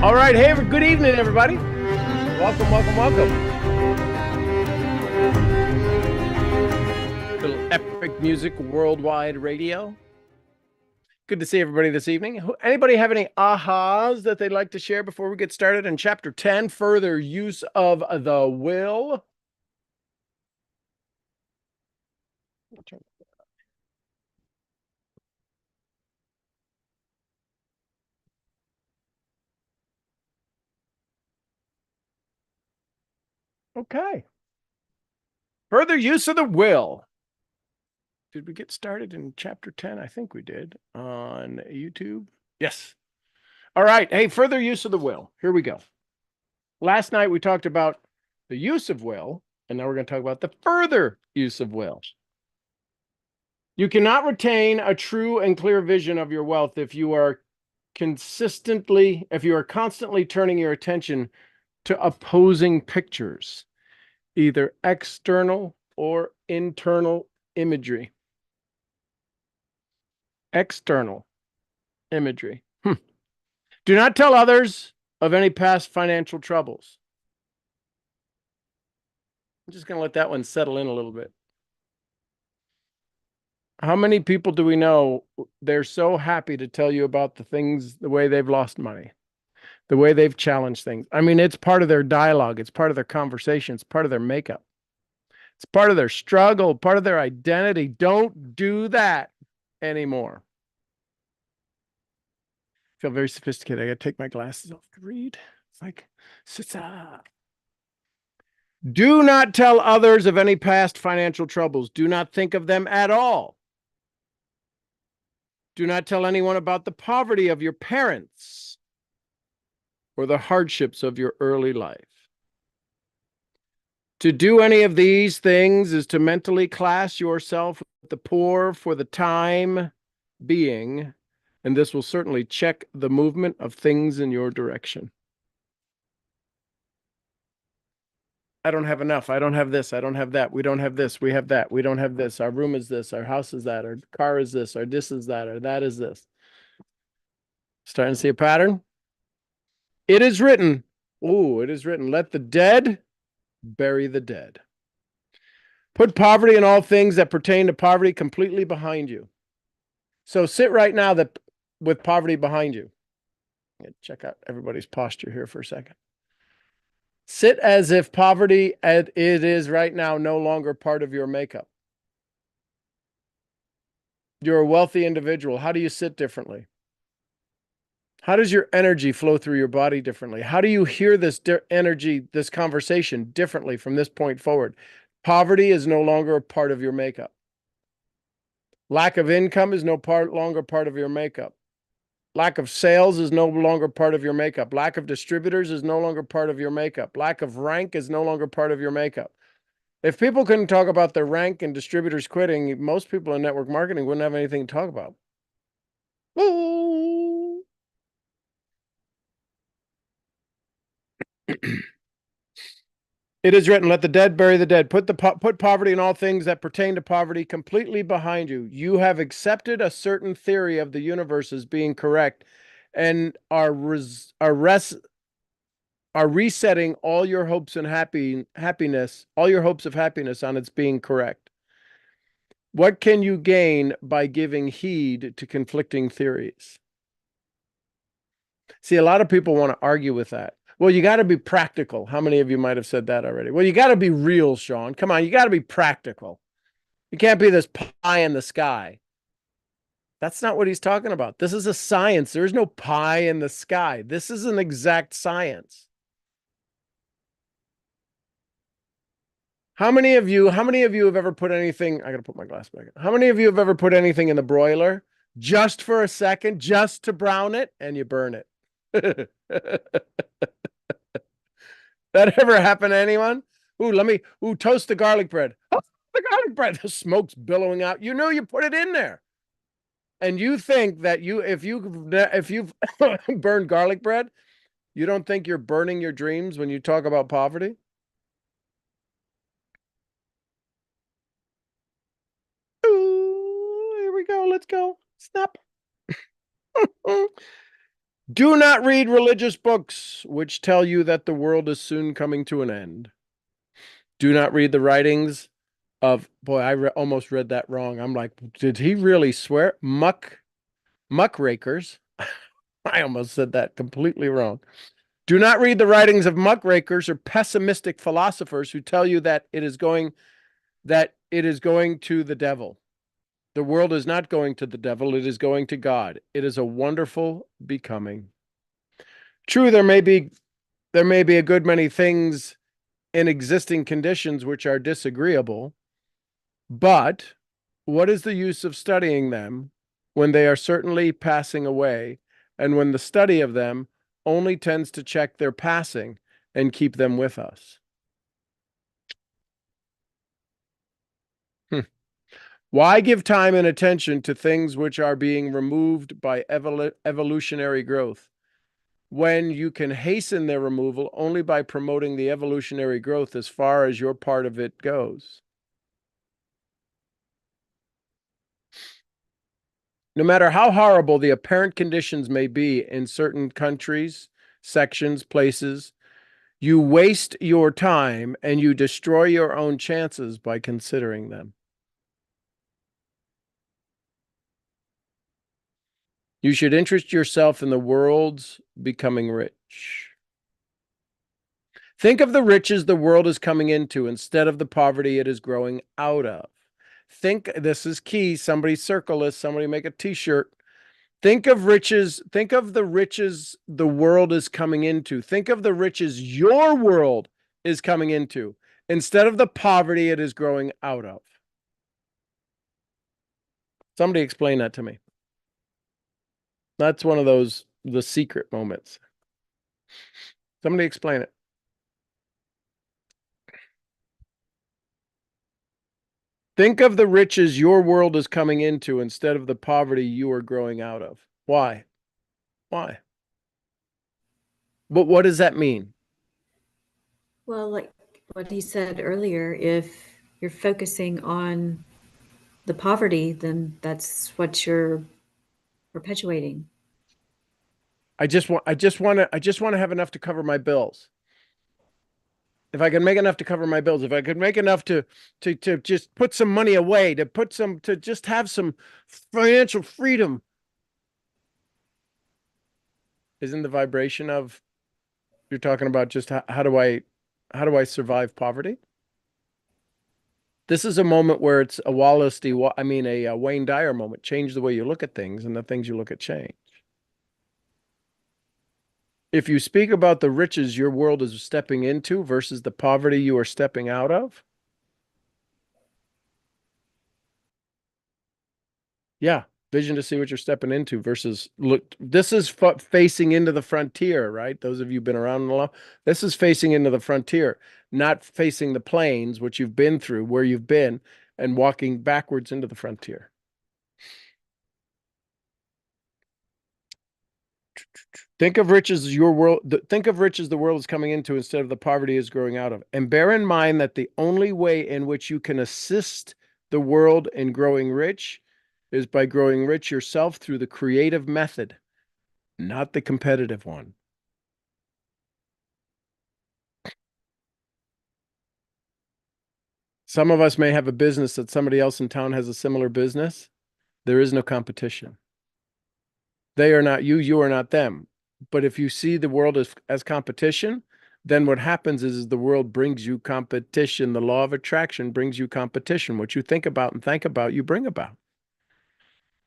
All right. Hey, good evening, everybody. Welcome, welcome, welcome. Little epic music worldwide radio. Good to see everybody this evening. Anybody have any ahas that they'd like to share before we get started in chapter 10, further use of the will? Okay. Further use of the will. Did we get started in chapter 10? I think we did on YouTube. Yes. All right. Hey, further use of the will. Here we go. Last night we talked about the use of will, and now we're going to talk about the further use of will. You cannot retain a true and clear vision of your wealth if you are constantly turning your attention to opposing pictures, either external or internal imagery. External imagery. Do not tell others of any past financial troubles. I'm just going to let that one settle in a little bit. How many people do we know they're so happy to tell you about the way they've lost money, the way they've challenged things? I mean, it's part of their dialogue. It's part of their conversation. It's part of their makeup. It's part of their struggle, part of their identity. Don't do that anymore. I feel very sophisticated. I got to take my glasses off to read. It's like, do not tell others of any past financial troubles. Do not think of them at all. Do not tell anyone about the poverty of your parents or the hardships of your early life. To do any of these things is to mentally class yourself with the poor for the time being, and this will certainly check the movement of things in your direction. I don't have enough. I don't have this. I don't have that. We don't have this. We have that. We don't have this. Our room is this. Our house is that. Our car is this. Our this is that. Or that is this. Starting to see a pattern? It is written. Oh, it is written. Let the dead bury the dead. Put poverty and all things that pertain to poverty completely behind you. So sit right now with poverty behind you. Check out everybody's posture here for a second. Sit as if poverty, as it is right now, no longer part of your makeup. You're a wealthy individual. How do you sit differently? How does your energy flow through your body differently? How do you hear this energy, this conversation differently from this point forward? Poverty is no longer a part of your makeup. Lack of income is no longer part of your makeup. Lack of sales is no longer part of your makeup. Lack of distributors is no longer part of your makeup. Lack of rank is no longer part of your makeup. If people couldn't talk about their rank and distributors quitting, most people in network marketing wouldn't have anything to talk about. Ooh. It is written, let the dead bury the dead. Put poverty and all things that pertain to poverty completely behind you. You have accepted a certain theory of the universe as being correct and are resetting all your hopes and happiness, all your hopes of happiness on its being correct. What can you gain by giving heed to conflicting theories? See, a lot of people want to argue with that. Well, you got to be practical. How many of you might have said that already? Well, you got to be real, Sean. Come on, you got to be practical. You can't be this pie in the sky. That's not what he's talking about. This is a science. There is no pie in the sky. This is an exact science. How many of you have ever put anything? I got to put my glass back in. How many of you have ever put anything in the broiler just for a second, just to brown it, and you burn it? That ever happen to anyone? Toast the garlic bread. Oh, the garlic bread, the smoke's billowing out. You know you put it in there. And you think that if you've burned garlic bread, you don't think you're burning your dreams when you talk about poverty? Ooh, here we go. Let's go. Snap. Do not read religious books which tell you that the world is soon coming to an end. Do not read the writings of, boy, I almost read that wrong. I'm like, did he really swear? Muckrakers. I almost said that completely wrong. Do not read the writings of muckrakers or pessimistic philosophers who tell you that it is going to the devil. The world is not going to the devil, it is going to God. It is a wonderful becoming. True, there may be a good many things in existing conditions which are disagreeable, but what is the use of studying them when they are certainly passing away, and when the study of them only tends to check their passing and keep them with us? Why give time and attention to things which are being removed by evolutionary growth, when you can hasten their removal only by promoting the evolutionary growth as far as your part of it goes? No matter how horrible the apparent conditions may be in certain countries, sections, places, you waste your time and you destroy your own chances by considering them. You should interest yourself in the world's becoming rich. Think of the riches the world is coming into instead of the poverty it is growing out of. Think, this is key. Somebody circle this, somebody make a t-shirt. Think of the riches the world is coming into. Think of the riches your world is coming into instead of the poverty it is growing out of. Somebody explain that to me. That's one of those, the secret moments. Somebody explain it. Think of the riches your world is coming into instead of the poverty you are growing out of. Why? Why? But what does that mean? Well, like what he said earlier, if you're focusing on the poverty, then that's what you're perpetuating. I just want to have enough to cover my bills. If I could make enough to cover my bills, if I could make enough to just put some money away, to just have some financial freedom. Isn't the vibration of, you're talking about just how do I survive poverty? This is a moment where it's a Wallace D, a Wayne Dyer moment. Change the way you look at things, and the things you look at change. If you speak about the riches your world is stepping into versus the poverty you are stepping out of, yeah, vision to see what you're stepping into versus look. This is facing into the frontier, right? Those of you who've been around a lot, this is facing into the frontier, not facing the plains, which you've been through, where you've been, and walking backwards into the frontier. Think of riches the world is coming into instead of the poverty is growing out of. And bear in mind that the only way in which you can assist the world in growing rich is by growing rich yourself through the creative method, not the competitive one. Some of us may have a business that somebody else in town has a similar business. There is no competition. They are not you, you are not them. But if you see the world as competition, then what happens is the world brings you competition. The law of attraction brings you competition. What you think about and think about, you bring about.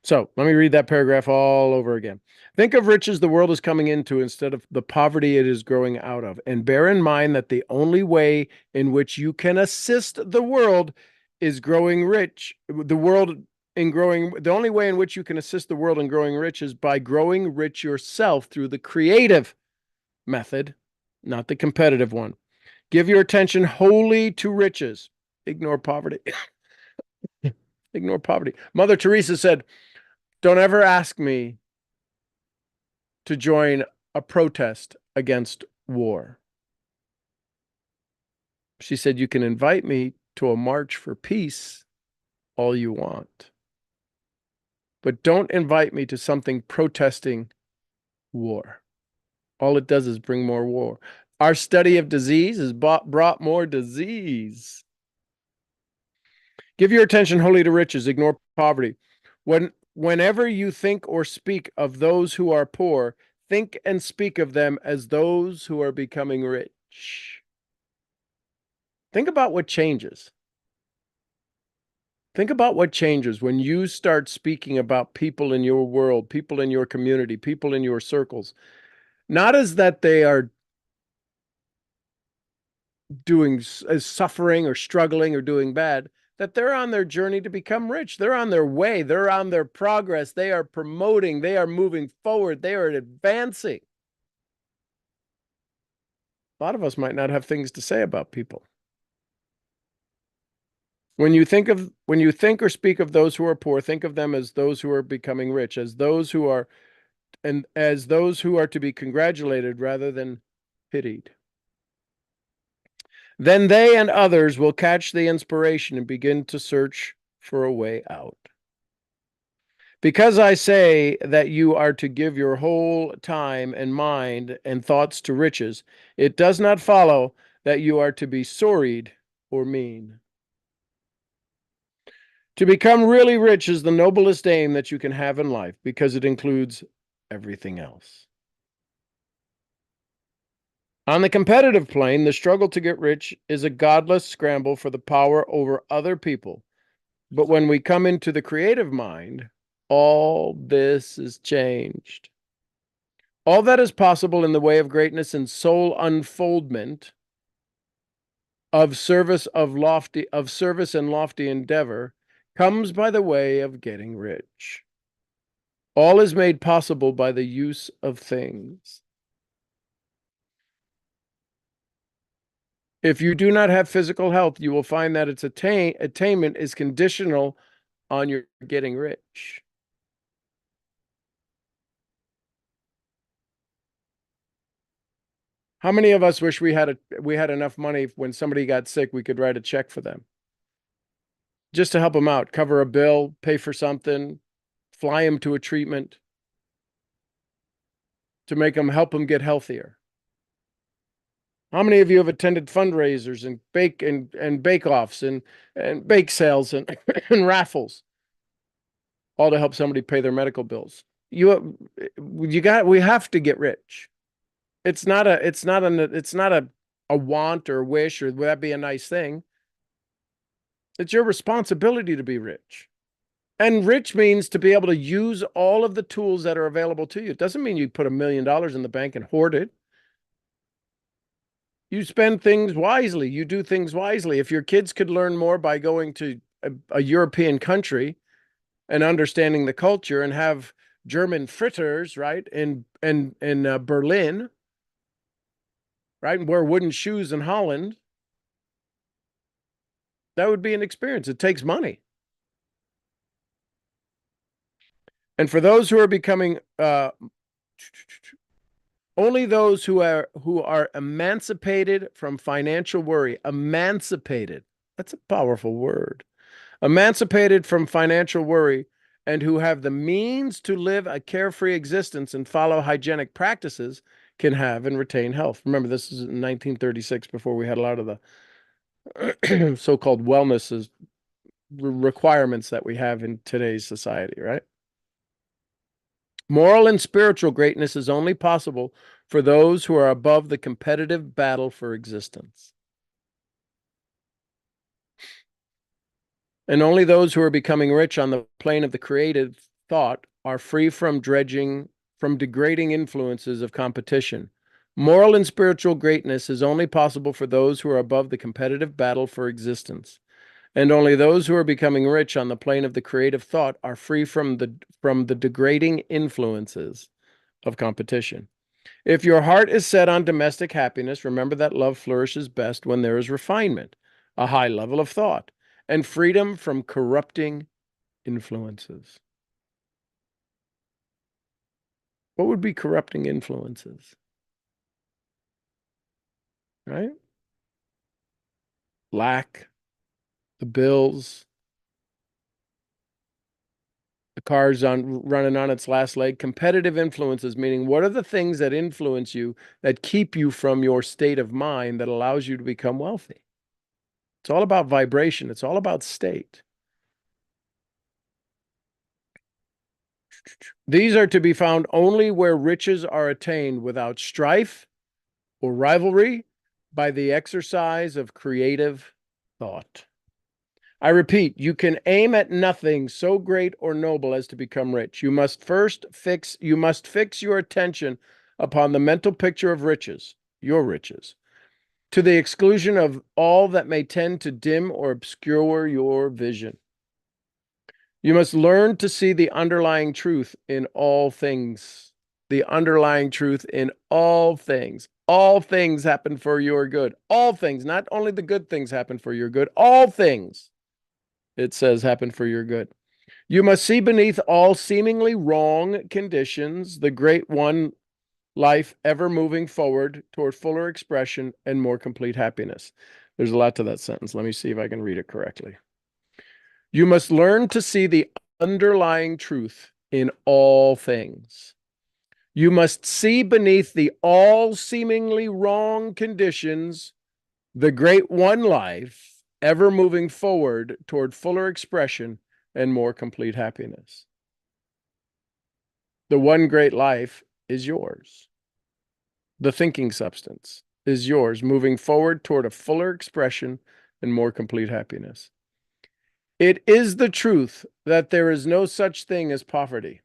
So let me read that paragraph all over again. Think of riches the world is coming into instead of the poverty it is growing out of. And bear in mind that the only way in which you can assist the world is growing rich. The only way in which you can assist the world in growing rich is by growing rich yourself through the creative method, not the competitive one. Give your attention wholly to riches. Ignore poverty. Ignore poverty. Mother Teresa said, don't ever ask me to join a protest against war. She said, you can invite me to a march for peace all you want, but don't invite me to something protesting War. All it does is bring more war. Our study of disease has brought more disease. Give your attention wholly to riches, ignore poverty. Whenever you think or speak of those who are poor, think and speak of them as those who are becoming rich. Think about what changes. Think about what changes when you start speaking about people in your world, people in your community, people in your circles. Not as that they are doing as suffering or struggling or doing bad, that they're on their journey to become rich. They're on their way. They're on their progress. They are promoting. They are moving forward. They are advancing. A lot of us might not have things to say about people. When you think or speak of those who are poor, think of them as those who are becoming rich, as those who are to be congratulated rather than pitied. Then they and others will catch the inspiration and begin to search for a way out. Because I say that you are to give your whole time and mind and thoughts to riches, it does not follow that you are to be sordid or mean. To become really rich is the noblest aim that you can have in life because it includes everything else. On the competitive plane, the struggle to get rich is a godless scramble for the power over other people. But when we come into the creative mind, all this is changed. All that is possible in the way of greatness and soul unfoldment, of service and lofty endeavor, comes by the way of getting rich. All is made possible by the use of things. If you do not have physical health, you will find that its attainment is conditional on your getting rich. How many of us wish we had enough money when somebody got sick, we could write a check for them? Just to help them out, cover a bill, pay for something, fly them to a treatment, to help them get healthier. How many of you have attended fundraisers and bake-offs and bake sales and, and raffles, all to help somebody pay their medical bills? We have to get rich. It's not a want or wish, or would that be a nice thing? It's your responsibility to be rich. And rich means to be able to use all of the tools that are available to you. It doesn't mean you put $1 million in the bank and hoard it. You spend things wisely. You do things wisely. If your kids could learn more by going to a European country and understanding the culture and have German fritters, right, in Berlin, right, and wear wooden shoes in Holland, that would be an experience. It takes money. And for those who are becoming only those who are emancipated from financial worry, emancipated, that's a powerful word, emancipated from financial worry, and who have the means to live a carefree existence and follow hygienic practices can have and retain health. Remember, this is in 1936, before we had a lot of the so-called wellness requirements that we have in today's society, right? Moral and spiritual greatness is only possible for those who are above the competitive battle for existence. And only those who are becoming rich on the plane of the creative thought are free from degrading influences of competition. Moral and spiritual greatness is only possible for those who are above the competitive battle for existence. And only those who are becoming rich on the plane of the creative thought are free from the degrading influences of competition. If your heart is set on domestic happiness, remember that love flourishes best when there is refinement, a high level of thought, and freedom from corrupting influences. What would be corrupting influences? Right? Lack, the bills, The car's running on its last leg. Competitive influences, meaning what are the things that influence you, that keep you from your state of mind that allows you to become wealthy? It's all about vibration. It's all about state. These are to be found only where riches are attained without strife or rivalry by the exercise of creative thought. I repeat, you can aim at nothing so great or noble as to become rich. You must fix your attention upon the mental picture of riches, your riches, to the exclusion of all that may tend to dim or obscure your vision. You must learn to see the underlying truth in all things. The underlying truth in all things. All things happen for your good. All things, not only the good things happen for your good, all things, it says, happen for your good. You must see beneath all seemingly wrong conditions the great one life ever moving forward toward fuller expression and more complete happiness. There's a lot to that sentence. Let me see if I can read it correctly. You must learn to see the underlying truth in all things. You must see beneath the all seemingly wrong conditions the great one life ever moving forward toward fuller expression and more complete happiness. The one great life is yours. The thinking substance is yours, moving forward toward a fuller expression and more complete happiness. It is the truth that there is no such thing as poverty.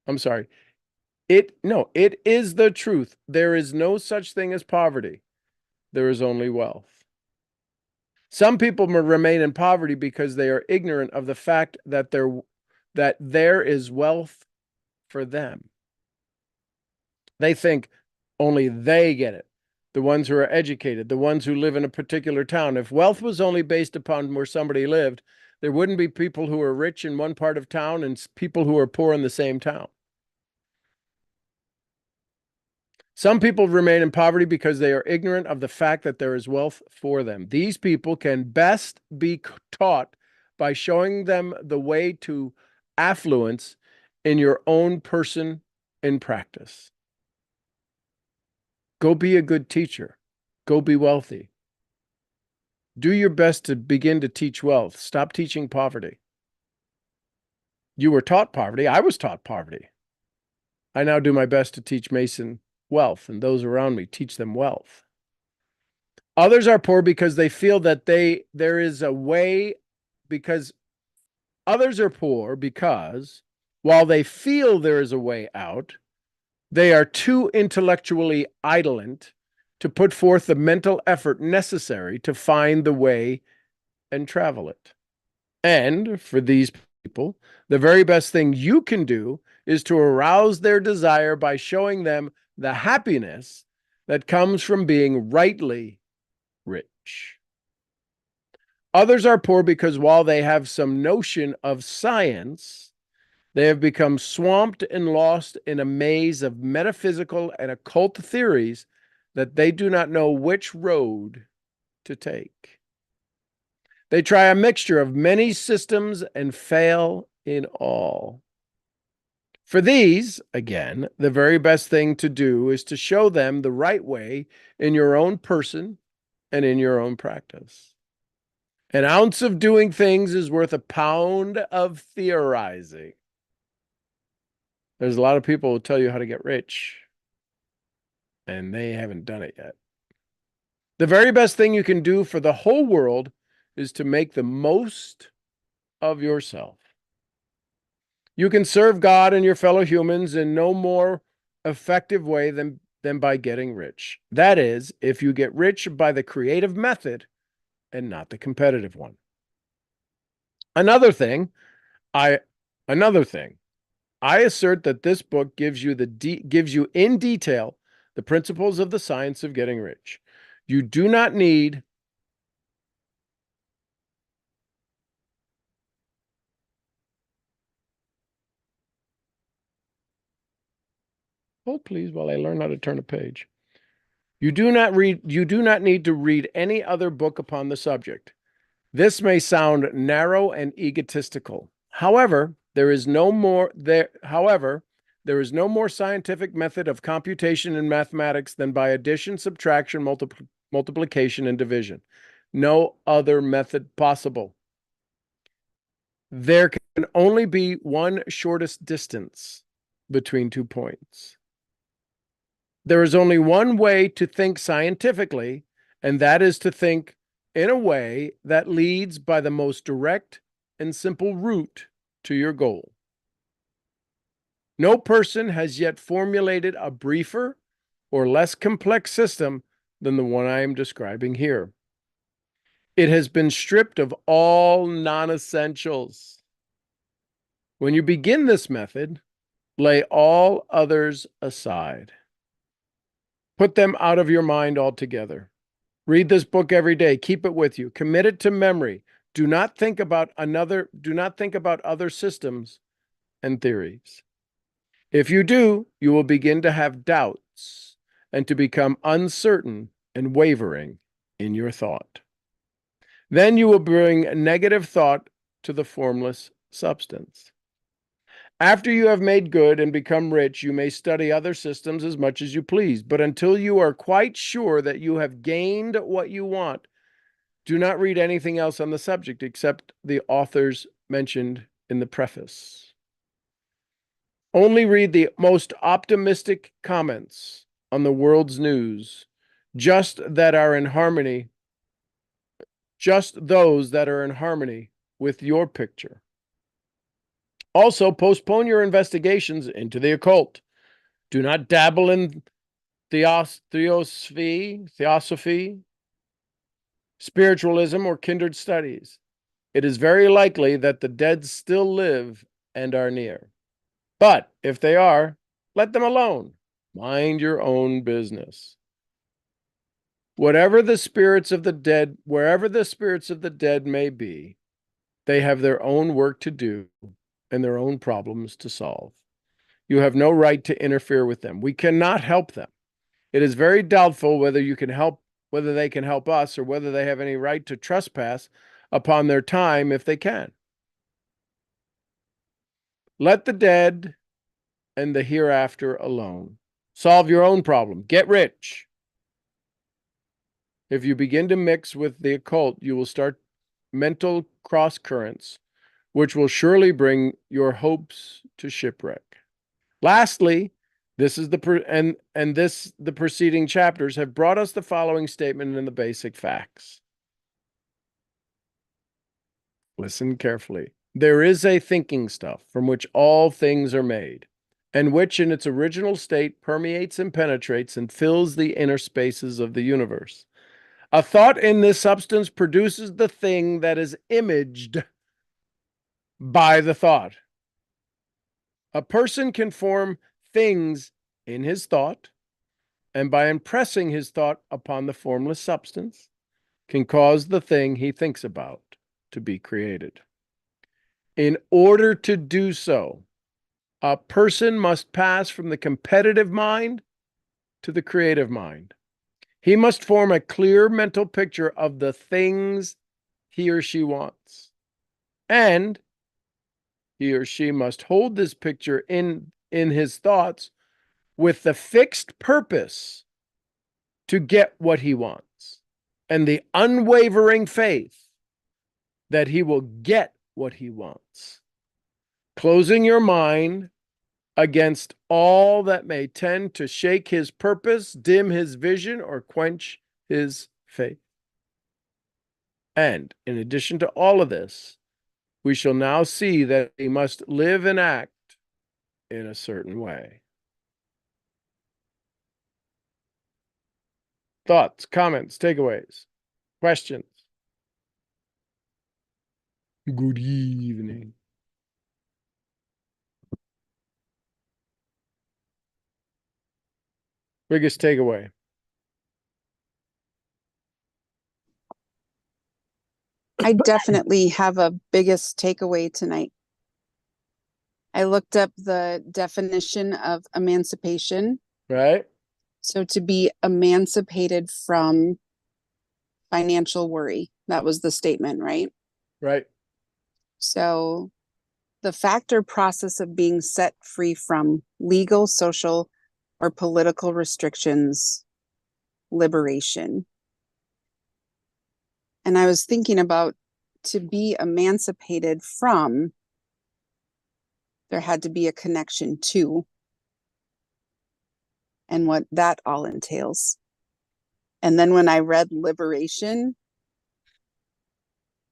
I'm sorry. It is the truth. There is no such thing as poverty. There is only wealth. Some people remain in poverty because they are ignorant of the fact that there is wealth for them. They think only they get it. The ones who are educated, the ones who live in a particular town. If wealth was only based upon where somebody lived, there wouldn't be people who are rich in one part of town and people who are poor in the same town. Some people remain in poverty because they are ignorant of the fact that there is wealth for them. These people can best be taught by showing them the way to affluence in your own person in practice. Go be a good teacher. Go be wealthy. Do your best to begin to teach wealth. Stop teaching poverty. You were taught poverty. I was taught poverty. I now do my best to teach Mason wealth, and those around me, teach them wealth. Others are poor because they feel that there is a way, because others are poor because while they feel there is a way out, they are too intellectually idolent to put forth the mental effort necessary to find the way and travel it. And for these people, the very best thing you can do is to arouse their desire by showing them the happiness that comes from being rightly rich. Others are poor because while they have some notion of science, they have become swamped and lost in a maze of metaphysical and occult theories that they do not know which road to take. They try a mixture of many systems and fail in all. For these, again, the very best thing to do is to show them the right way in your own person and in your own practice. An ounce of doing things is worth a pound of theorizing. There's a lot of people who tell you how to get rich, and they haven't done it yet. The very best thing you can do for the whole world is to make the most of yourself. You can serve God and your fellow humans in no more effective way than by getting rich. That is, if you get rich by the creative method and not the competitive one. Another thing, I assert that this book gives you in detail the principles of the science of getting rich. You do not need hold please while I learn how to turn a page. You do not need to read any other book upon the subject. This may sound narrow and egotistical. However, However, there is no more scientific method of computation in mathematics than by addition, subtraction, multiplication, and division. No other method possible. There can only be one shortest distance between 2 points. There is only one way to think scientifically, and that is to think in a way that leads by the most direct and simple route to your goal. No person has yet formulated a briefer or less complex system than the one I am describing here. It has been stripped of all non-essentials. When you begin this method, lay all others aside. Put them out of your mind altogether. Read this book every day. Keep it with you. Commit it to memory. Do not think about other systems and theories. If you do, you will begin to have doubts and to become uncertain and wavering in your thought. Then you will bring negative thought to the formless substance. After you have made good and become rich, you may study other systems as much as you please. But until you are quite sure that you have gained what you want, do not read anything else on the subject except the authors mentioned in the preface. Only read the most optimistic comments on the world's news, just those that are in harmony with your picture. Also, postpone your investigations into the occult. Do not dabble in theosophy, spiritualism, or kindred studies. It is very likely that the dead still live and are near. But if they are, let them alone. Mind your own business. Wherever the spirits of the dead may be, they have their own work to do and their own problems to solve. You have no right to interfere with them. We cannot help them. It is very doubtful whether they can help us, or whether they have any right to trespass upon their time if they can. Let the dead and the hereafter alone. Solve your own problem. Get rich. If you begin to mix with the occult, you will start mental cross currents, which will surely bring your hopes to shipwreck. Lastly, the preceding chapters have brought us the following statement in the basic facts. Listen carefully. There is a thinking stuff from which all things are made, and which in its original state permeates and penetrates and fills the inner spaces of the universe. A thought in this substance produces the thing that is imaged by the thought. A person can form things in his thought, and by impressing his thought upon the formless substance, can cause the thing he thinks about to be created. In order to do so, a person must pass from the competitive mind to the creative mind. He must form a clear mental picture of the things he or she wants. And he or she must hold this picture in his thoughts with the fixed purpose to get what he wants, and the unwavering faith that he will get what he wants. Closing your mind against all that may tend to shake his purpose, dim his vision, or quench his faith. And in addition to all of this, we shall now see that he must live and act in a certain way. Thoughts, comments, takeaways, questions? Good evening. Biggest takeaway? I definitely have a biggest takeaway tonight. I looked up the definition of emancipation. Right? So to be emancipated from financial worry. That was the statement, right? Right. So the fact or process of being set free from legal, social, or political restrictions, liberation. And I was thinking about to be emancipated from, there had to be a connection to, and what that all entails. And then when I read liberation,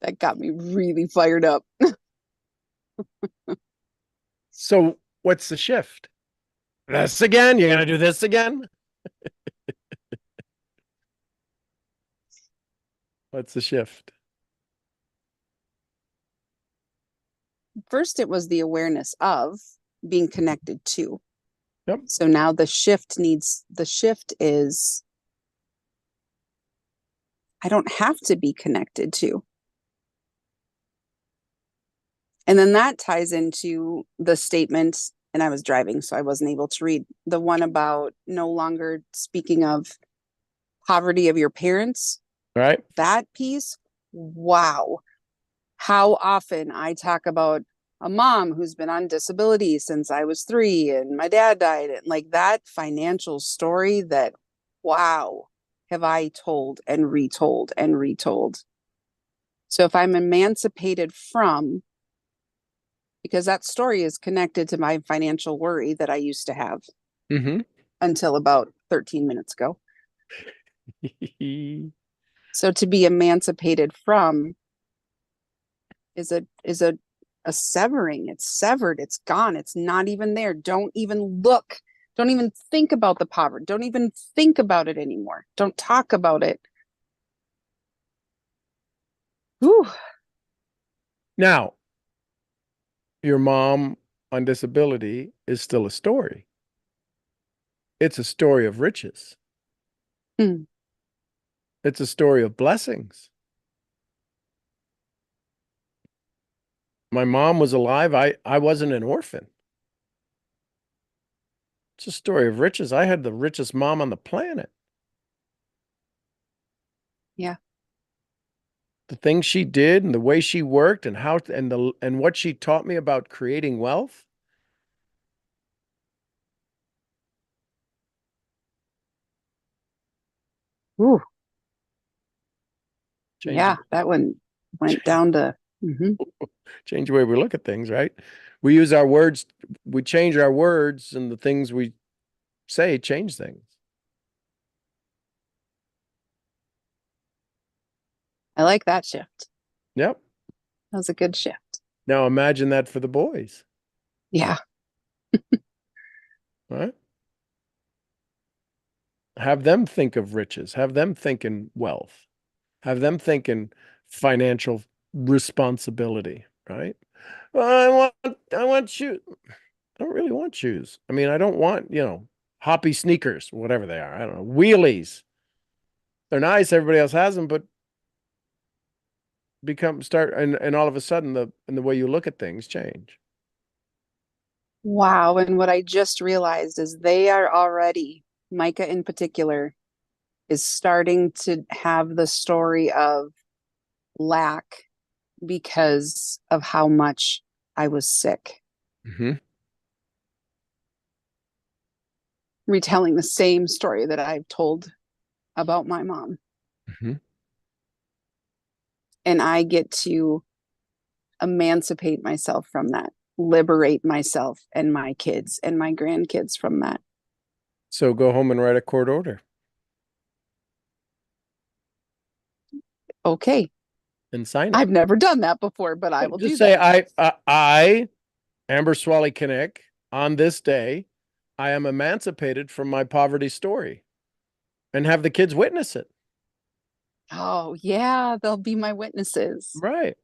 that got me really fired up. So what's the shift? This again? You're going to do this again? What's the shift? First, it was the awareness of being connected to. Yep. So now the shift is I don't have to be connected to. And then that ties into the statement, and I was driving, so I wasn't able to read the one about no longer speaking of poverty of your parents. Right. That piece, wow. How often I talk about a mom who's been on disability since I was 3 and my dad died. And like that financial story that, wow, have I told and retold and retold. So if I'm emancipated from, because that story is connected to my financial worry that I used to have until about 13 minutes ago. So to be emancipated from is a severing. It's severed. It's gone. It's not even there. Don't even look. Don't even think about the poverty. Don't even think about it anymore. Don't talk about it. Whew. Now, your mom on disability is still a story. It's a story of riches. Hmm. It's a story of blessings. My mom was alive. I wasn't an orphan. It's a story of riches. I had the richest mom on the planet. Yeah. The things she did and the way she worked and how and what she taught me about creating wealth. Ooh. Changed Yeah, that one went down to change the way we look at things, right? We use our words, we change our words, and the things we say change things. I like that shift. Yep. That was a good shift. Now imagine that for the boys, Yeah. right? Have them think of riches, have them think in wealth, have them think in financial responsibility, right? Well, I want shoes. I don't really want shoes. I mean, I don't want, hoppy sneakers, whatever they are. I don't know, wheelies. They're nice. Everybody else has them, but and all of a sudden the way you look at things change. Wow. And what I just realized is they are already, Micah in particular, is starting to have the story of lack because of how much I was sick. Retelling the same story that I've told about my mom. And I get to emancipate myself from that, liberate myself and my kids and my grandkids from that. So go home and write a court order Okay. and sign it. I've never done that before, but I will Just do say, that. I, Amber Swally Kinnick, on this day, I am emancipated from my poverty story, and have the kids witness it. Oh, yeah, they'll be my witnesses. Right.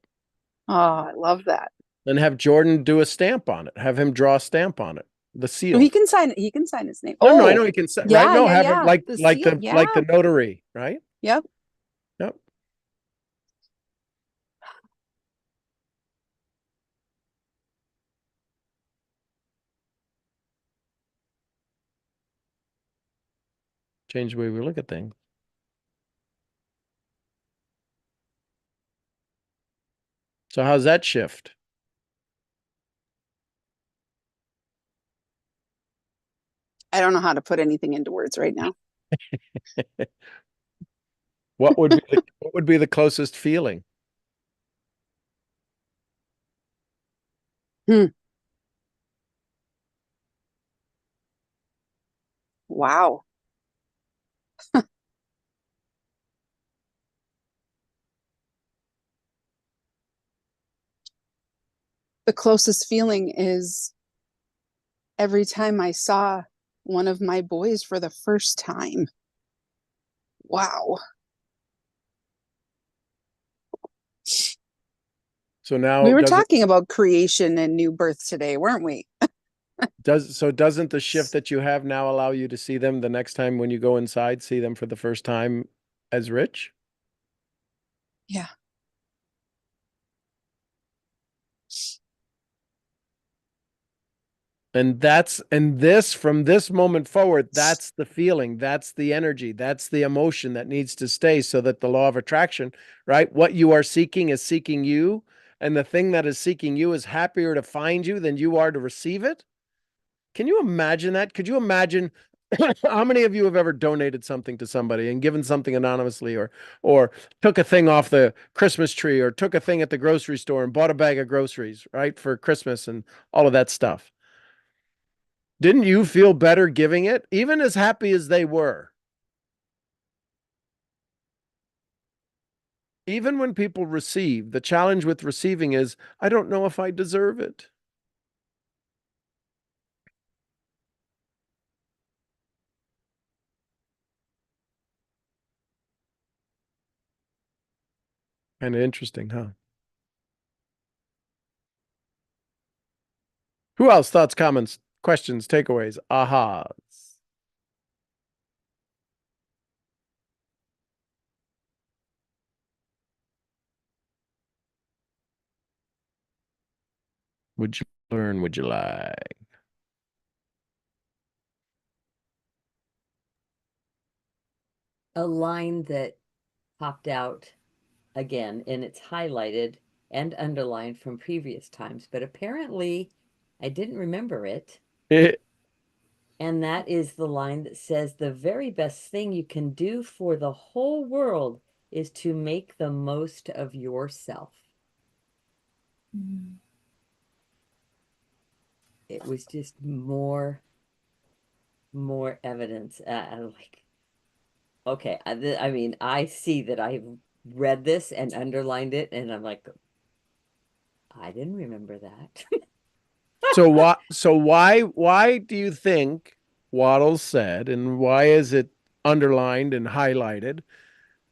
Oh, I love that. And have Jordan do a stamp on it. Have him draw a stamp on it. The seal. Oh, he can sign it. He can sign his name. No, I know he can say, right? No, have him like The like seal, the notary, right? Yep. Yep. Change the way we look at things. So how's that shift? I don't know how to put anything into words right now. What would be the closest feeling? Hmm. Wow. The closest feeling is every time I saw one of my boys for the first time. Wow. So now We were talking about creation and new birth today, weren't we? doesn't the shift that you have now allow you to see them the next time when you go inside, see them for the first time as rich? Yeah. And from this moment forward, that's the feeling, that's the energy, that's the emotion that needs to stay so that the law of attraction, right? What you are seeking is seeking you, and the thing that is seeking you is happier to find you than you are to receive it. Can you imagine that? Could you imagine how many of you have ever donated something to somebody and given something anonymously, or took a thing off the Christmas tree, or took a thing at the grocery store and bought a bag of groceries, right, for Christmas and all of that stuff? Didn't you feel better giving it, even as happy as they were? Even when people receive, the challenge with receiving is, I don't know if I deserve it. Kind of interesting, huh? Who else? Thoughts, comments, questions, takeaways, ahas? Would you learn? Would you like? A line that popped out again, and it's highlighted and underlined from previous times, but apparently I didn't remember it. And that is the line that says, the very best thing you can do for the whole world is to make the most of yourself. Mm. It was just more evidence. Like, okay, I mean, I see that I've read this and underlined it, and I'm like, I didn't remember that. So why do you think Wattles said, and why is it underlined and highlighted?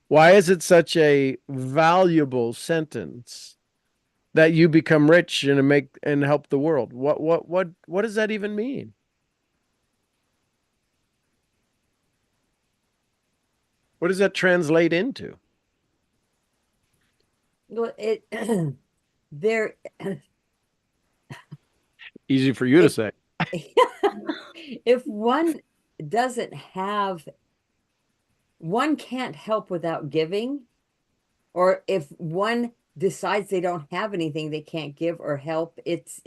Why is it such a valuable sentence that you become rich and make and help the world? What does that even mean? What does that translate into? Well, it there Easy for you to if say. if one doesn't have, one can't help without giving, or if one decides they don't have anything they can't give or help, it's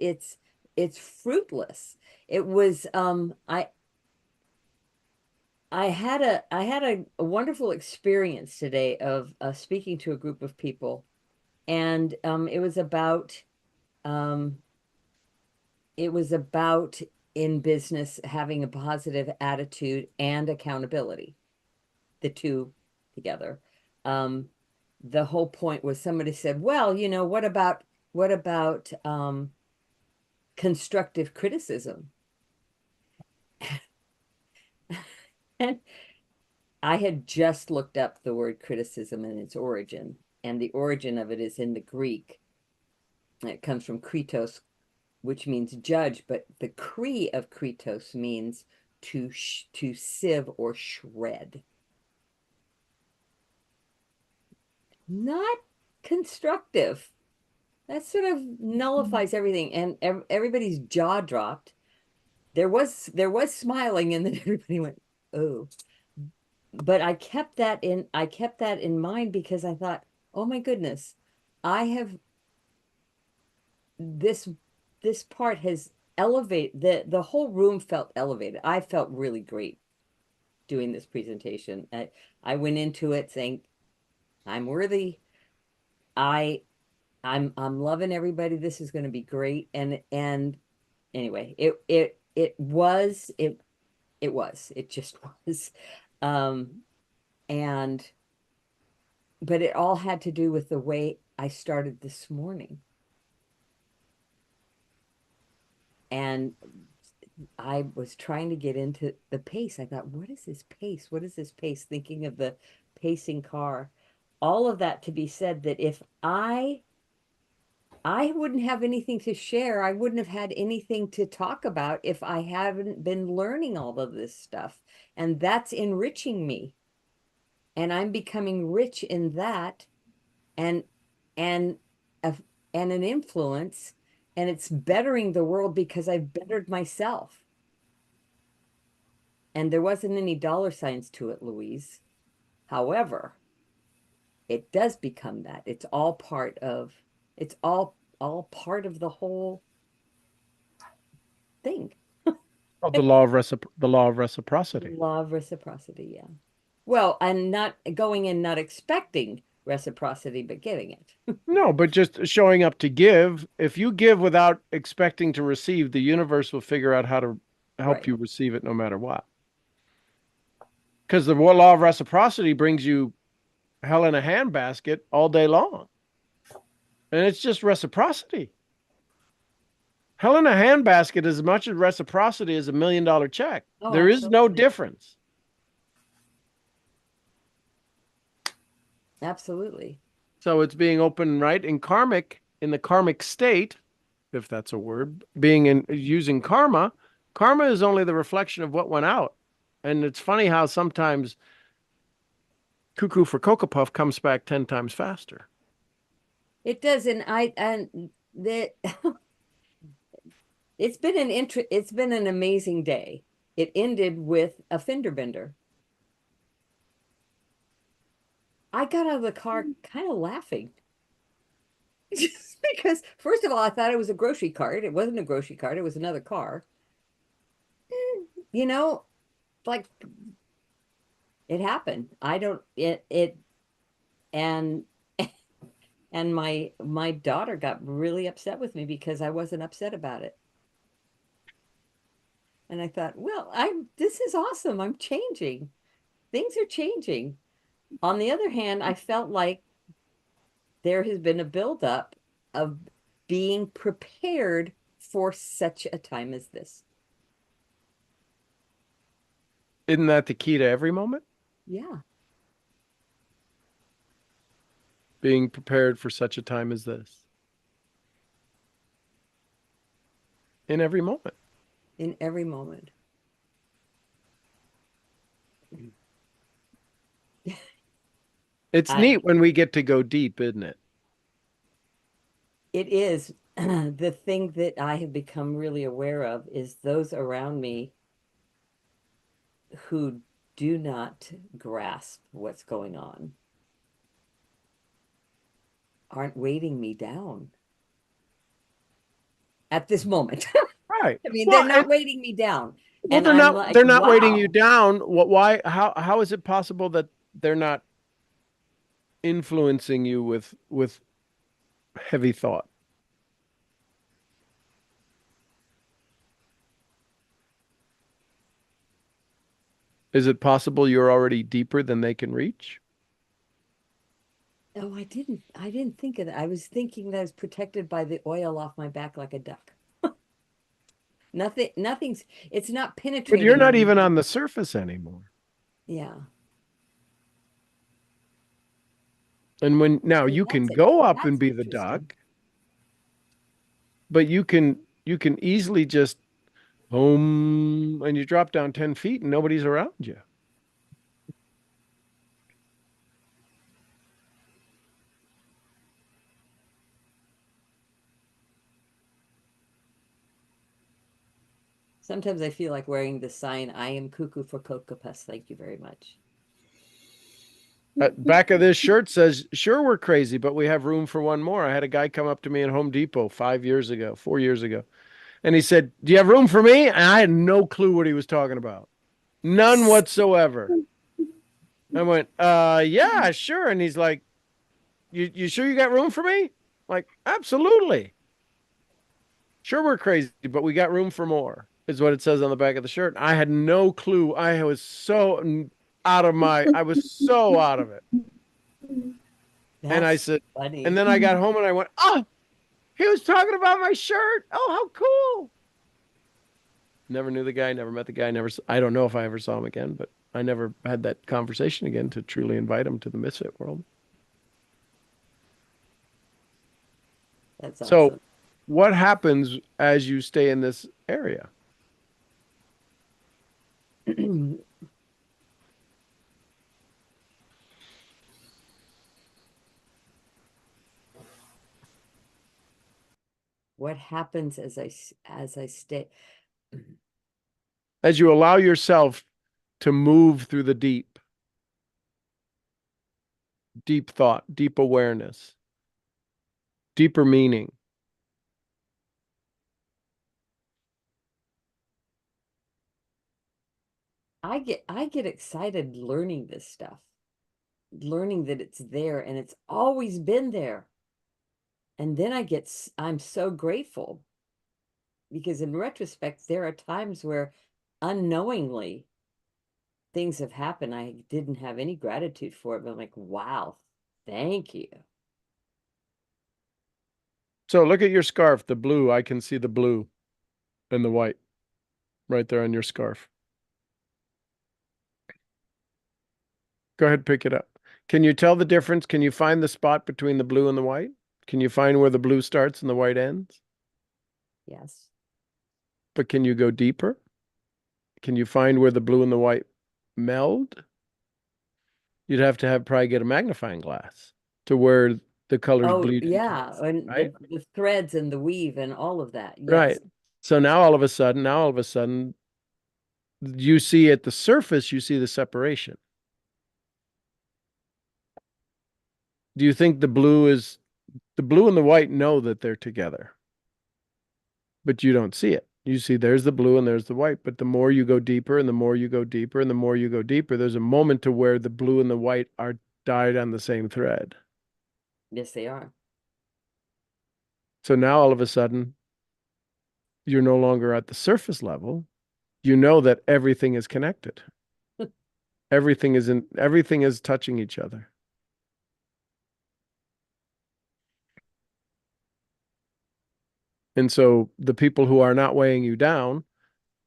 fruitless. It was I had a wonderful experience today of speaking to a group of people, and um, it was about in business having a positive attitude and accountability, the two together. Um, the whole point was, somebody said, well, what about constructive criticism? And I had just looked up the word criticism and its origin, and the origin of it is in the Greek. It comes from kritos, which means judge, but the kri of kritos means to sieve or shred. Not constructive. That sort of nullifies everything, and everybody's jaw dropped. There was smiling, and then everybody went, "Oh." But I kept that in mind, because I thought, "Oh my goodness, I have this this part has the whole room felt elevated. I felt really great doing this presentation. I went into it saying, I'm worthy. I'm loving everybody. This is going to be great. And anyway, it just was. And but it all had to do with the way I started this morning. And I was trying to get into the pace. I thought, what is this pace? What is this pace? Thinking of the pacing car. All of that to be said that if I wouldn't have anything to share, I wouldn't have had anything to talk about if I haven't been learning all of this stuff. And that's enriching me. And I'm becoming rich in that and and and an influence, and it's bettering the world because I've bettered myself. And there wasn't any dollar signs to it, Louise. However, it does become that. It's all part of the whole thing. Oh, the law of reciprocity. Law of reciprocity, yeah. Well, and not going in not expecting reciprocity, but getting it. No, but just showing up to give. If you give without expecting to receive, the universe will figure out how to help Right. you receive it no matter what. Because the law of reciprocity brings you hell in a handbasket all day long. And it's just reciprocity. Hell in a handbasket is as much as reciprocity as $1 million check. Oh, There is no absolutely. difference. Absolutely. So it's being open, right? In the karmic state, if that's a word, using karma, karma is only the reflection of what went out. And it's funny how sometimes cuckoo for Cocoa Puff comes back 10 times faster. It does, and it's been an amazing day. It ended with a fender bender. I got out of the car kind of laughing. Just because, first of all, I thought it was a grocery cart. It wasn't a grocery cart, it was another car. You know, like it happened. I don't it and and my daughter got really upset with me because I wasn't upset about it. And I thought, well, this is awesome. I'm changing. Things are changing. On the other hand, I felt like there has been a buildup of being prepared for such a time as this. Isn't that the key to every moment? Yeah. Being prepared for such a time as this. In every moment. In every moment. It's neat when we get to go deep, isn't it? It is. The thing that I have become really aware of is those around me who do not grasp what's going on aren't weighting me down at this moment. Right. I mean, Well, they're not weighting me down. Well, And I'm like, they're not weighting you wow. down. Why, how is it possible that they're not influencing you with heavy thought? Is it possible you're already deeper than they can reach? Oh, I didn't think of that. I was thinking that I was protected by the oil off my back like a duck. It's not But penetrating you're not me. even on the surface anymore. Yeah. And now Oh, you can go up and that's be the interesting. duck, but you can easily just boom, and you drop down 10 feet and nobody's around you. Sometimes I feel like wearing the sign, I am cuckoo for Cocoa Puffs. Thank you very much. Back of this shirt says, sure, we're crazy, but we have room for one more. I had a guy come up to me in Home Depot 4 years ago, And he said, "Do you have room for me?" And I had no clue what he was talking about. None whatsoever. I went, yeah, sure. And he's like, you sure you got room for me? Like, absolutely. Sure, we're crazy, but we got room for more, is what it says on the back of the shirt. I had no clue. I was so I was so out of it. And I That's said, funny. and then I got home and I went, oh, he was talking about my shirt. Oh, how cool. Never knew the guy, never met the guy, I don't know if I ever saw him again, but I never had that conversation again to truly invite him to the misfit world. That's So awesome. what happens as you stay in this area? What happens as I stay? As you allow yourself to move through the deep thought, deep awareness, deeper meaning. I get excited learning this stuff, learning that it's there and it's always been there. And then I'm so grateful because in retrospect, there are times where unknowingly things have happened. I didn't have any gratitude for it, but I'm like, wow, thank you. So look at your scarf, the blue. I can see the blue and the white right there on your scarf. Go ahead, pick it up. Can you tell the difference? Can you find the spot between the blue and the white? Can you find where the blue starts and the white ends? Yes. But can you go deeper? Can you find where the blue and the white meld? You'd have to probably get a magnifying glass to where the colors Oh, bleed into yeah. it, And right? the threads and the weave and all of that. Right. Yes. So now all of a sudden, you see at the surface, you see the separation. Do you think the blue and the white know that they're together, but you don't see it. You see there's the blue and there's the white, but the more you go deeper and the more you go deeper and the more you go deeper, there's a moment to where the blue and the white are dyed on the same thread. Yes, they are. So now all of a sudden, you're no longer at the surface level. You know that everything is connected. Everything is touching each other. And so the people who are not weighing you down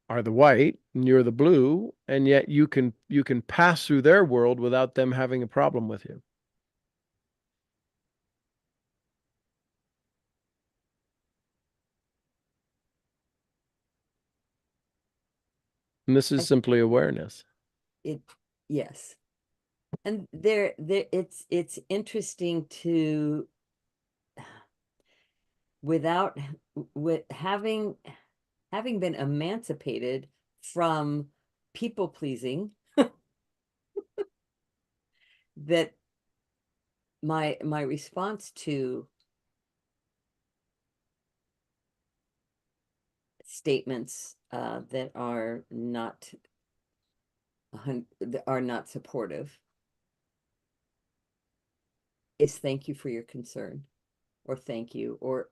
are the white and you're the blue, and yet you can pass through their world without them having a problem with you. And this is simply awareness. Yes. And it's interesting to with having been emancipated from people pleasing, that my response to statements that are not supportive is thank you for your concern, or thank you, or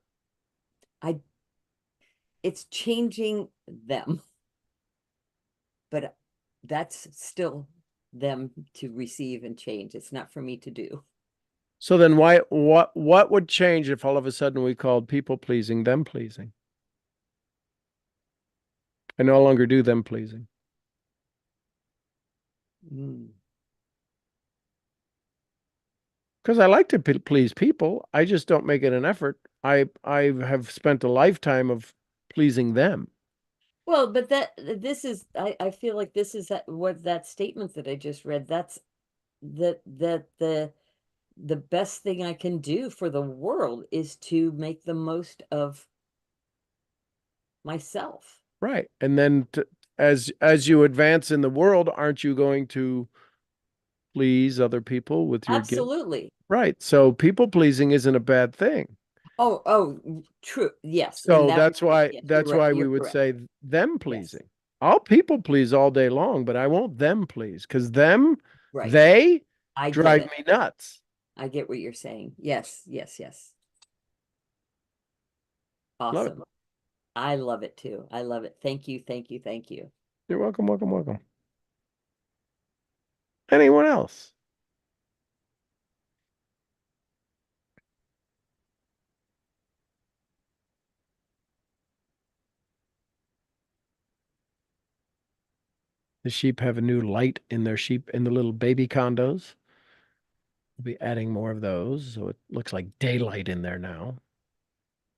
it's changing them, but that's still them to receive and change. It's not for me to do. So then what would change if all of a sudden we called people pleasing them pleasing? I no longer do them pleasing. Because I like to please people. I just don't make it an effort. I have spent a lifetime of pleasing them. Well, but I feel like this is what that statement that I just read, that's the best thing I can do for the world is to make the most of myself. Right. And then as you advance in the world, aren't you going to please other people with your gift? Absolutely. Right. So people pleasing isn't a bad thing. True. Yes. So that that's why yes, you're that's right. why we You're would correct. say them Yes. pleasing. I'll people please all day long, but I won't them please because them, Right. they I get drive it. me nuts. I get what you're saying. Yes, yes, yes. Love it. Awesome. I love it too. I love it. Thank you, thank you, thank you. You're welcome, welcome, welcome. Anyone else? The sheep have a new light in their sheep in the little baby condos. We'll be adding more of those, so it looks like daylight in there now.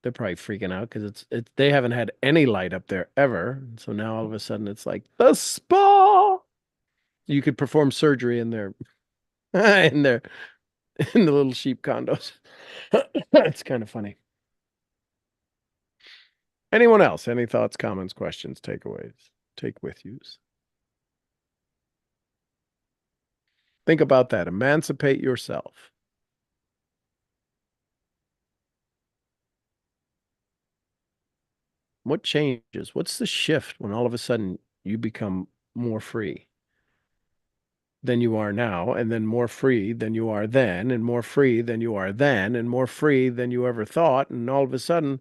They're probably freaking out because it's they haven't had any light up there ever. So now all of a sudden it's like the spa. You could perform surgery in their in their in the little sheep condos. It's kind of funny. Anyone else? Any thoughts, comments, questions, takeaways, take with yous? Think about that. Emancipate yourself. What changes? What's the shift when all of a sudden you become more free than you are now, and then more free than you are then, and more free than you are then, and more free than you ever thought, and all of a sudden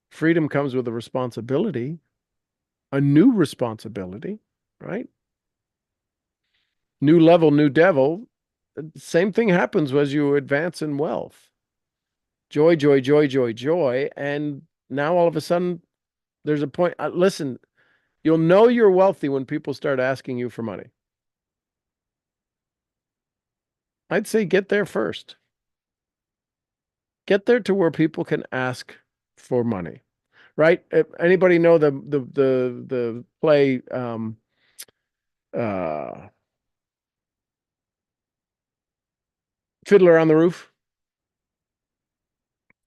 freedom comes with a responsibility, a new responsibility, right? New level, new devil. Same thing happens as you advance in wealth. Joy, joy, joy, joy, joy. And now all of a sudden there's a point. Listen, you'll know you're wealthy when people start asking you for money. I'd say get there first. Get there to where people can ask for money, right? Anybody know the play uh Fiddler on the Roof?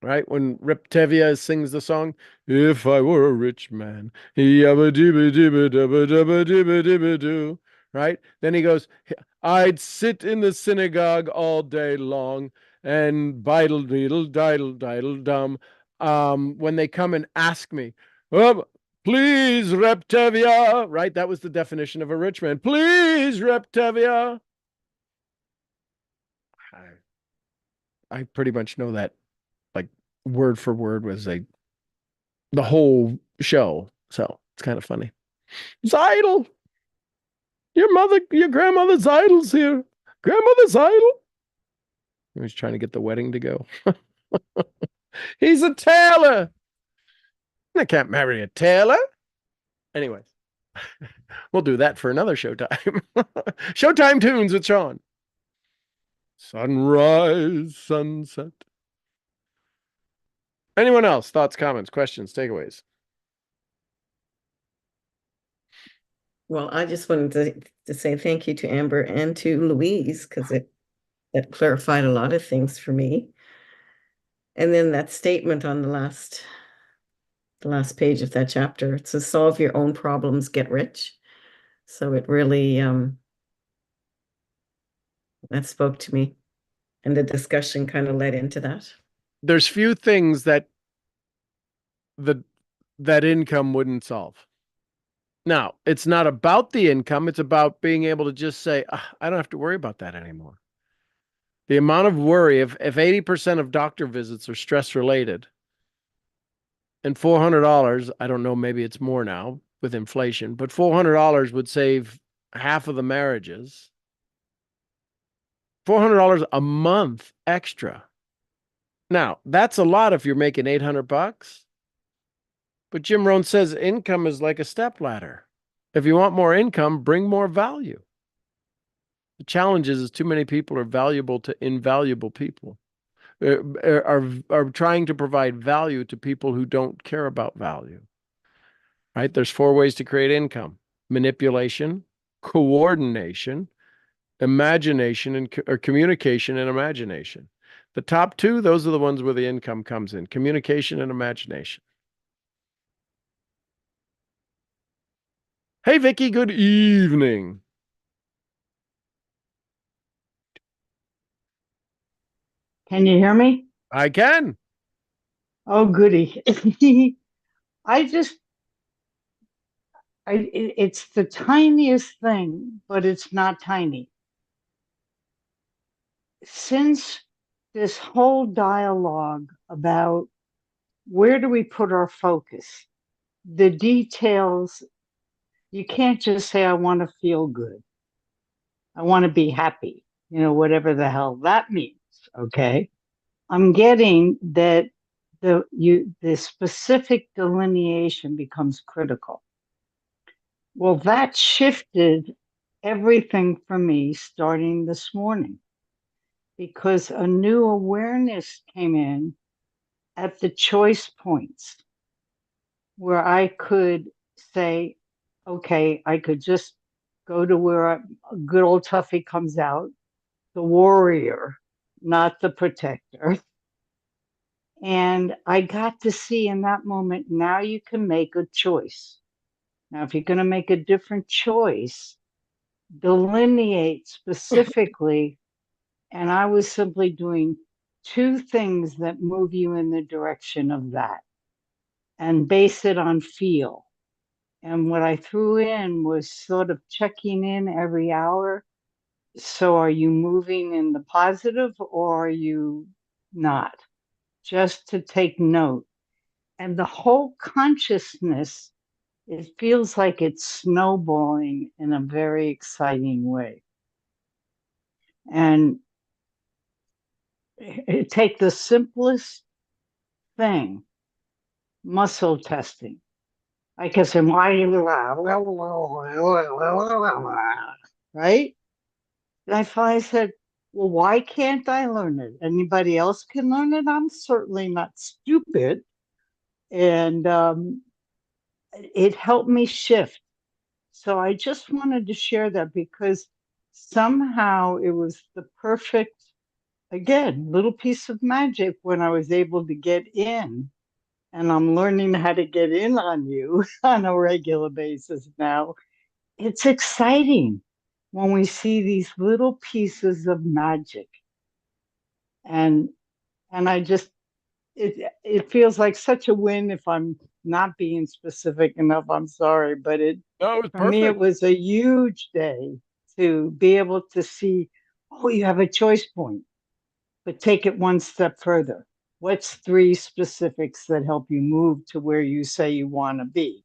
Right? When Rip Tevye sings the song, "If I were a rich man, yabba dibba dibba dubba dubba dibba dibba doo," right? Then he goes, "I'd sit in the synagogue all day long and bidle deedle diddle diddle dum. When they come and ask me, please, Rep Tevye," right? That was the definition of a rich man. Please, Rep Tevye. I pretty much know that like word for word was the whole show. So it's kind of funny. Zeidel, your grandmother Zeidel's here. Grandmother Zeidel. He was trying to get the wedding to go. He's a tailor. I can't marry a tailor. Anyways, we'll do that for another Showtime. Showtime tunes with Sean. Sunrise, sunset. Anyone else? Thoughts, comments, questions, takeaways? Well, I just wanted to say thank you to Amber and to Louise because that clarified a lot of things for me. And then that statement on the last page of that chapter, it says solve your own problems, get rich. So it really that spoke to me. And the discussion kind of led into that. There's few things that that income wouldn't solve. Now, it's not about the income. It's about being able to just say, I don't have to worry about that anymore. The amount of worry, if 80% of doctor visits are stress related, and $400, I don't know, maybe it's more now with inflation, but $400 would save half of the marriages. $400 a month extra. Now, that's a lot if you're making $800. But Jim Rohn says income is like a stepladder. If you want more income, bring more value. The challenge is too many people are valuable to invaluable people, are trying to provide value to people who don't care about value. Right? There's 4 ways to create income: manipulation, coordination, imagination, or communication and imagination. The top 2, those are the ones where the income comes in: communication and imagination. Hey, Vicky, good evening. Can you hear me? I can. Oh, goody. It's the tiniest thing, but it's not tiny. Since this whole dialogue about where do we put our focus, the details, you can't just say, I want to feel good. I want to be happy, whatever the hell that means. Okay. I'm getting that the specific delineation becomes critical. Well, that shifted everything for me starting this morning because a new awareness came in at the choice points where I could say, okay, I could just go to where a good old toughie comes out, the warrior, not the protector. And I got to see in that moment, now you can make a choice. Now, if you're going to make a different choice, delineate specifically. And I was simply doing two things that move you in the direction of that and base it on feel. And what I threw in was sort of checking in every hour. So are you moving in the positive or are you not? Just to take note. And the whole consciousness, it feels like it's snowballing in a very exciting way. And take the simplest thing, muscle testing. I can say, right? And I finally said, well, why can't I learn it? Anybody else can learn it? I'm certainly not stupid. And it helped me shift. So I just wanted to share that because somehow it was the perfect, again, little piece of magic when I was able to get in. And I'm learning how to get in on you on a regular basis now. It's exciting when we see these little pieces of magic. And I just it feels like such a win. If I'm not being specific enough, I'm sorry, but No, it was for me it perfect. was a huge day to be able to see, oh, you have a choice point, but take it one step further. What's three specifics that help you move to where you say you want to be?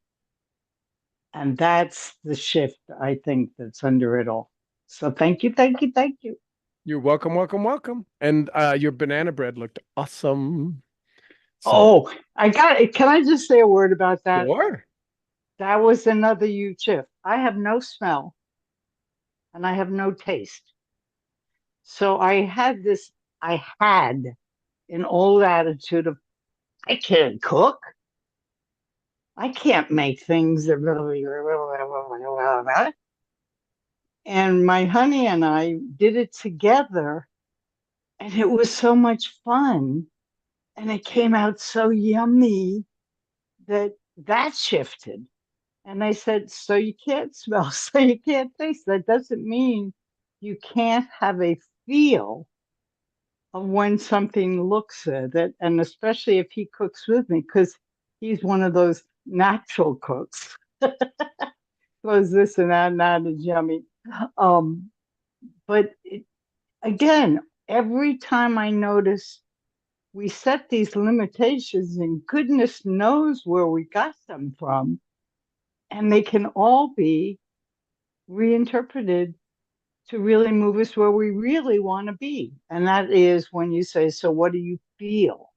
And that's the shift, I think, that's under it all. So thank you, thank you, thank you. You're welcome, welcome, welcome. And your banana bread looked awesome. So, Oh, I got it. Can I just say a word about that? sure. That was another huge shift. I have no smell and I have no taste. So I had an old attitude of, I can't cook. I can't make things that really. And my honey and I did it together, and it was so much fun. And it came out so yummy that shifted. And I said, so you can't smell, so you can't taste. That doesn't mean you can't have a feel of when something looks good. And especially if he cooks with me, because he's one of those natural cooks. Throws this and that, and that is yummy. Um, but again, every time I notice we set these limitations, and goodness knows where we got them from, and they can all be reinterpreted to really move us where we really want to be. And that is when you say, so what do you feel?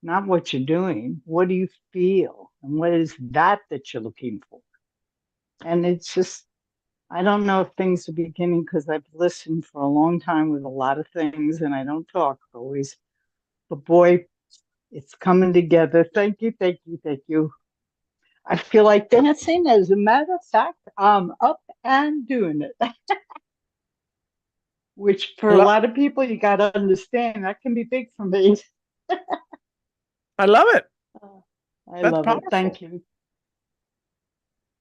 Not what you're doing. What do you feel? And what is that you're looking for? And it's just, I don't know if things are beginning because I've listened for a long time with a lot of things and I don't talk always. But boy, it's coming together. Thank you, thank you, thank you. I feel like dancing. As a matter of fact, I'm up and doing it. Which for a lot of people, you got to understand that can be big for me. I love it. I That's love powerful. it. Thank you.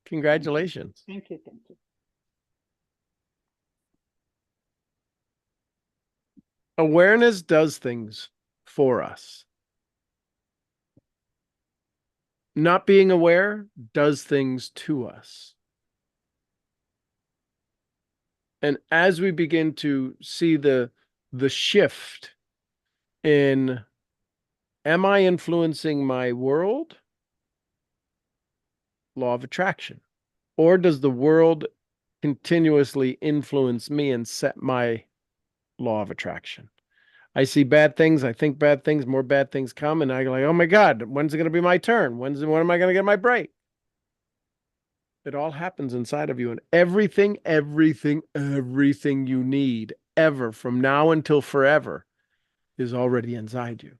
Congratulations. Thank you. Thank you. Awareness does things for us. not being aware does things to us. And as we begin to see the shift in, am I influencing my world? Law of attraction. Or does the world continuously influence me and set my law of attraction? I see bad things, I think bad things, more bad things come, and I go like, oh my God, when's it going to be my turn? When am I going to get my break? It all happens inside of you, and everything you need ever from now until forever is already inside you.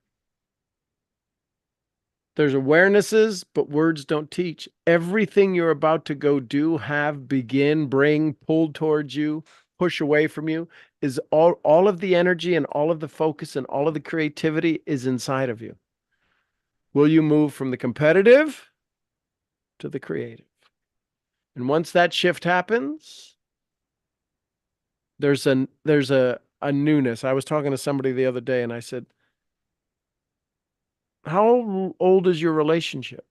There's awarenesses, but words don't teach. Everything you're about to go do, have, begin, bring, pull towards you, push away from you, is all of the energy and all of the focus and all of the creativity is inside of you. Will you move from the competitive to the creative? And once that shift happens, there's a newness. I was talking to somebody the other day and I said, how old is your relationship?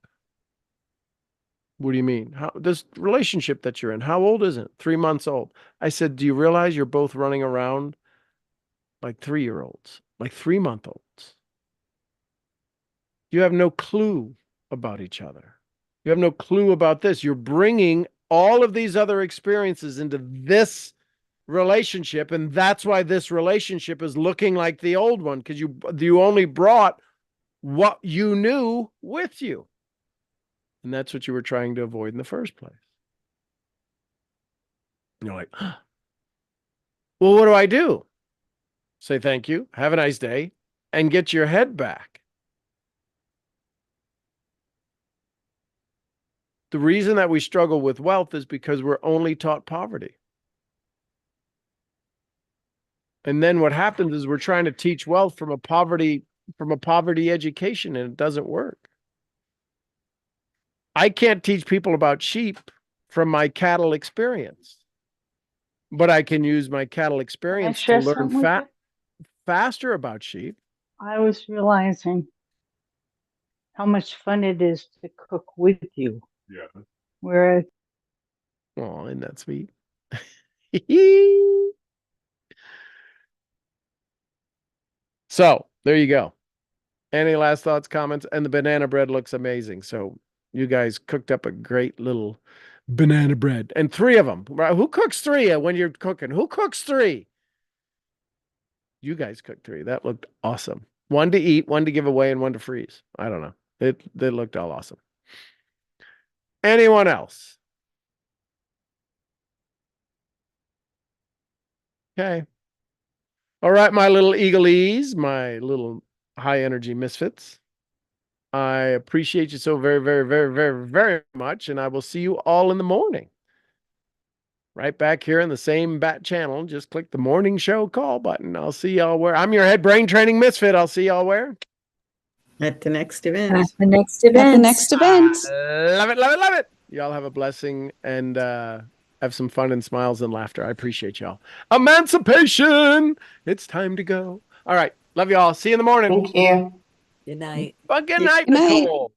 What do you mean? This relationship that you're in, how old is it? 3 months old. I said, do you realize you're both running around like 3-year-olds, like 3-month-olds? You have no clue about each other. You have no clue about this. You're bringing all of these other experiences into this relationship, and that's why this relationship is looking like the old one, because you only brought what you knew with you. And that's what you were trying to avoid in the first place. And you're like, well, what do I do? Say thank you, have a nice day, and get your head back. The reason that we struggle with wealth is because we're only taught poverty. And then what happens is we're trying to teach wealth from a poverty education, and it doesn't work. I can't teach people about sheep from my cattle experience, but I can use my cattle experience to learn faster about sheep. I was realizing how much fun it is to cook with you. Yeah. Whereas, oh, isn't that sweet? So there you go. Any last thoughts, comments? And the banana bread looks amazing. So you guys cooked up a great little banana bread, and 3 of them. Who cooks 3 when you're cooking? Who cooks 3? You guys cooked 3. That looked awesome. 1 to eat, 1 to give away, and 1 to freeze. I don't know. They looked all awesome. Anyone else? Okay. All right, my little eaglees, my little high energy misfits. I appreciate you so very, very, very, very, very much. And I will see you all in the morning. Right back here in the same bat channel. Just click the morning show call button. I'll see y'all where. I'm your head brain training misfit. I'll see y'all where? At the next event. At the next event. At the next event. Love it, love it, love it. Y'all have a blessing and have some fun and smiles and laughter. I appreciate y'all. Emancipation. It's time to go. All right. Love y'all. See you in the morning. Thank you. Good night. Good night, Good night. Nicole.